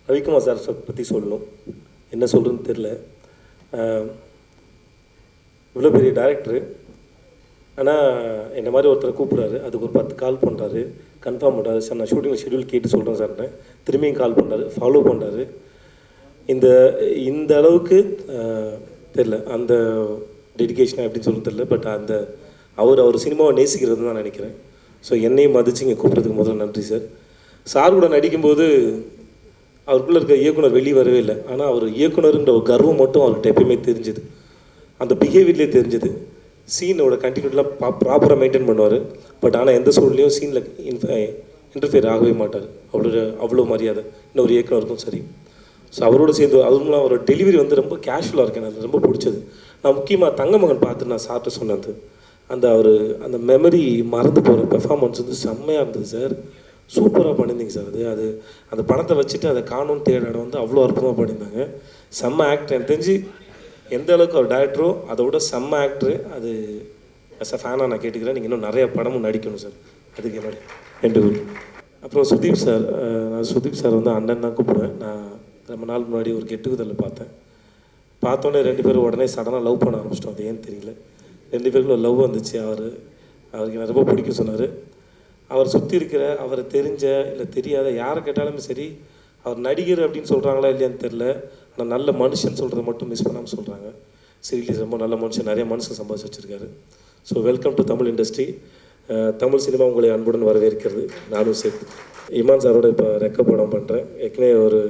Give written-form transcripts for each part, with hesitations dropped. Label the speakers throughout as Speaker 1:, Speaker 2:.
Speaker 1: Ravikumar sir பற்றி சொல்லணும். என்ன சொல்கிறதுன்னு தெரில. இவ்வளோ பெரிய டேரக்டரு, ஆனால் என்ன மாதிரி ஒருத்தரை கூப்பிட்றாரு, அதுக்கு ஒரு 10 கால் பண்ணுறாரு, கன்ஃபார்ம் பண்ணுறாரு. சார் நான் ஷூட்டிங் ஷெட்யூல் கேட்டு சொல்கிறேன் சார்னு திரும்பியும் கால் பண்ணுறாரு, ஃபாலோ பண்ணுறாரு. இந்த அளவுக்கு தெரில, அந்த டெடிக்கேஷனாக எப்படின்னு சொல்ல தெரில. பட் அவர் சினிமாவை நேசிக்கிறது தான் நினைக்கிறேன். ஸோ என்னையும் மதிச்சு இங்கே கூப்பிட்றதுக்கு முதல்ல நன்றி சார். சார் கூட நடிக்கும்போது அவருக்குள்ளே இருக்க இயக்குனர் வெளியே வரவே இல்லை. ஆனால் அவர் இயக்குனருன்ற ஒரு கர்வம் மட்டும் அவர்கிட்ட எப்பயுமே தெரிஞ்சுது. அந்த பிஹேவியர்லேயே தெரிஞ்சுது. சீனோட கண்டினியூட்டிலாம் ப்ராப்பராக மெயின்டைன் பண்ணுவார். பட் ஆனால் எந்த சூழ்நிலையும் சீனில் இன்டர்ஃபியர் ஆகவே மாட்டார். அவ்வளோ மரியாதை இன்னொரு இயக்குனருக்கும் சரி. ஸோ அவரோட சேர்ந்து அதுவும் அவரோட டெலிவரி வந்து ரொம்ப கேஷுவலாக இருக்கு. எனக்கு ரொம்ப பிடிச்சது. நான் முக்கியமாக தங்கமகன் பார்த்து நான் சாப்பிட்டு சொன்னது, அந்த மெமரி மறந்து போகிற பெர்ஃபார்மன்ஸ் வந்து செம்மையாக இருந்தது சார். சூப்பராக பண்ணியிருந்தீங்க சார். அது அந்த பணத்தை வச்சுட்டு அதை காணும் தேட வந்து அவ்வளோ அற்புதமாக பண்ணியிருந்தாங்க. செம்ம ஆக்டர். எனக்கு தெரிஞ்சு எந்த அளவுக்கு அவர் டேரக்டரோ அதை விட செம்ம ஆக்டரு. அது அஸ் அ ஃபேனாக நான் கேட்டுக்கிறேன். நீங்கள் இன்னும் நிறைய படமும் நடிக்கணும் சார். அதுக்கு என்னோட வேண்டுகோள். அப்புறம் சுதீப் சார், நான் சுதீப் சார் வந்து அண்ணன் தான் கூப்பிடுவேன். நான் ரொம்ப நாள் முன்னாடி ஒரு கெட்டுக்குதலில் பார்த்தோன்னே 2 பேரும் உடனே சடனாக லவ் பண்ண ஆரம்பிச்சிட்டோம். அது ஏன்னு தெரியல. 2 பேருக்குள்ள லவ் வந்துச்சு. அவருக்கு எனக்கு ரொம்ப பிடிக்கும் சொன்னார். அவர் சுற்றி இருக்கிற அவரை தெரிஞ்ச இல்லை தெரியாத யாரை கேட்டாலுமே சரி, அவர் நடிகர் அப்படின்னு சொல்கிறாங்களா இல்லையான்னு தெரில, ஆனால் நல்ல மனுஷன் சொல்கிறத மட்டும் மிஸ் பண்ணாமல் சொல்கிறாங்க. சீரியஸ்லி ரொம்ப நல்ல மனுஷன், நிறைய மனுஷன் சம்பாதிச்சு வச்சுருக்காரு. So welcome to Tamil industry. Tamil cinema உங்களை அன்புடன் வரவேற்கிறது. நானும் சேர்த்து இமான் சாரோட இப்போ ரெக்க படம் பண்ணுறேன். ஏற்கனவே ஒரு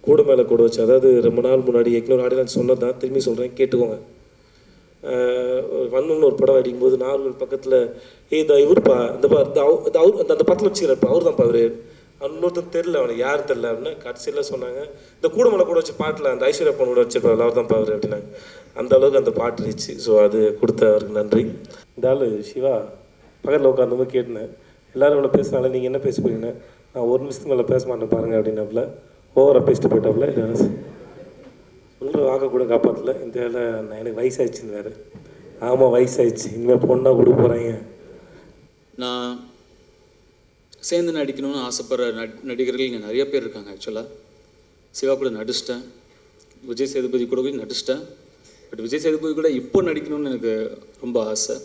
Speaker 1: கூட மேலே கூட வச்சு, அதாவது ரொம்ப நாள் முன்னாடி ஏற்கனவே ஆடியன்ஸ் சொன்னது தான், திரும்பி சொல்கிறேன் கேட்டுக்கோங்க. வண்ணம்னு ஒரு படம் அடிக்கும்போது நார்மல் பக்கத்தில் இவருப்பா அந்த அந்த படத்தில் வச்சுக்கிறப்ப அவர் தான்ப்பா அவர், இன்னொருத்தன் தெரில, அவனுக்கு யார் தெரில அப்படின்னு கடைசியில் சொன்னாங்க. இந்த கூடமலை கூட வச்சு பாட்டில் அந்த ஐஸ்வர்யா பொண்ணு கூட வச்சிருப்பார், அவர் தான்ப்பா அவர் அப்படின்னாங்க. அந்த அளவுக்கு அந்த பாட்டு இருந்துச்சு. ஸோ அது கொடுத்த அவருக்கு நன்றி. இந்த ஆள் சிவா பக்கத்தில் உட்காந்து போது கேட்டேன், எல்லோரும் இவ்வளோ பேசுனால நீங்கள் என்ன பேச போறீங்கன்னு. நான் 1 நிமிஷத்துக்கு மேலே பேச மாட்டேன் பாருங்கள் அப்படின்னாப்புல. ஓவராக பேசிட்டு போயிட்டாப்புல. சொல்கிற வாக்க கூட காப்பாற்றல. இந்த வேலை எனக்கு வயசாகிடுச்சின்னு வேறு. ஆமாம் வயசாகிடுச்சு, இனிமேல் பொண்ணாக கொடுக்க போகிறாங்க.
Speaker 2: நான் சேர்ந்து நடிக்கணும்னு ஆசைப்படுற நடிகர்கள் இங்கே நிறைய பேர் இருக்காங்க. ஆக்சுவலாக சிவா கூட நடிச்சிட்டேன், விஜய் சேதுபதி கூட நடிச்சிட்டேன். பட் விஜய் சேதுபதி கூட இப்போ நடிக்கணும்னு எனக்கு ரொம்ப ஆசை.